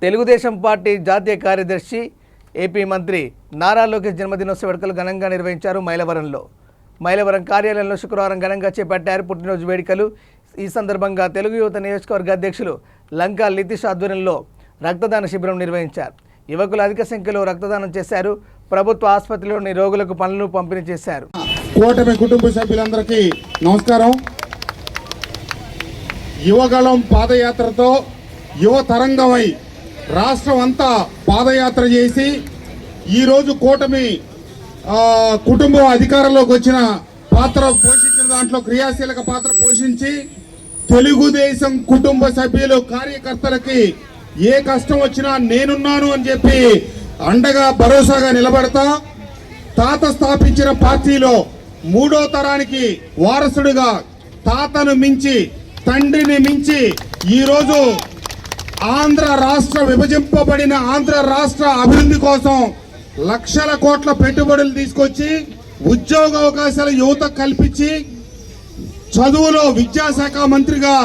Telugu Desam party జాతీయ కార్యదర్శి AP మంత్రి నారా లోకేష్ జన్మదినోత్సవ వేడుకలు ఘనంగా నిర్వహించారు. మైలవరం కార్యాలయంలో శుక్రవారం ఘనంగా చేపట్టారు పుట్టినరోజు వేడుకలు. ఈ సందర్భంగా తెలుగు యువత నియోజకవర్గ అధ్యక్షులు లంకా లితీష్ ఆధ్వర్యంలో రక్తదాన శిబిరం నిర్వహించారు. యువకులు అధిక సంఖ్యలో రక్తదానం చేశారు. ప్రభుత్వ ఆసుపత్రిలోని రోగులకు పనులు పంపిణీ చేశారు. కూటమి కుటుంబ సభ్యులందరికీ నమస్కారం. యువగళం పాదయాత్రతో యువ తరంగమై రాష్ట్రం అంతా పాదయాత్ర చేసి ఈరోజు కూటమి కుటుంబం అధికారంలోకి వచ్చిన పాత్ర పోషించిన దాంట్లో క్రియాశీలక పాత్ర పోషించి తెలుగుదేశం కుటుంబ సభ్యులు కార్యకర్తలకి ఏ కష్టం వచ్చినా నేనున్నాను అని చెప్పి అండగా భరోసాగా నిలబడతా తాత స్థాపించిన పార్టీలో మూడో తరానికి వారసుడిగా తాతను మించి తండ్రిని మించి ఈరోజు ఆంధ్ర రాష్ట్ర విభజింపబడిన ఆంధ్ర రాష్ట్ర అభివృద్ధి కోసం లక్షల కోట్ల పెట్టుబడులు తీసుకొచ్చి ఉద్యోగ అవకాశాలు యువత కల్పించి చదువులో విద్యాశాఖ మంత్రిగా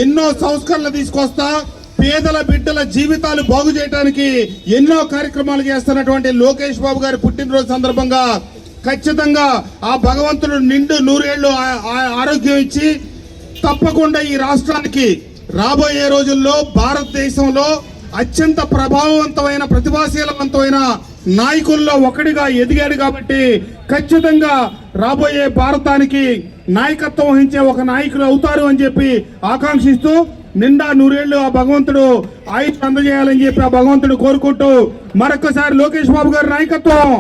ఎన్నో సంస్కరణలు తీసుకొస్తా పేదల బిడ్డల జీవితాలు బాగు చేయడానికి ఎన్నో కార్యక్రమాలు చేస్తున్నటువంటి లోకేష్ బాబు గారి పుట్టినరోజు సందర్భంగా ఖచ్చితంగా ఆ భగవంతుడు నిండు నూరేళ్లు ఆరోగ్యం ఇచ్చి తప్పకుండా ఈ రాష్ట్రానికి రాబోయే రోజుల్లో భారతదేశంలో అత్యంత ప్రభావవంతమైన ప్రతిభాశీలవంతమైన నాయకుల్లో ఒకటిగా ఎదిగాడు కాబట్టి ఖచ్చితంగా రాబోయే భారతానికి నాయకత్వం వహించే ఒక నాయకులు అవుతారు అని చెప్పి ఆకాంక్షిస్తూ నిండా నూరేళ్లు ఆ భగవంతుడు ఆయుష్ అందజేయాలని చెప్పి ఆ భగవంతుడు కోరుకుంటూ మరొకసారి లోకేష్ బాబు గారి నాయకత్వం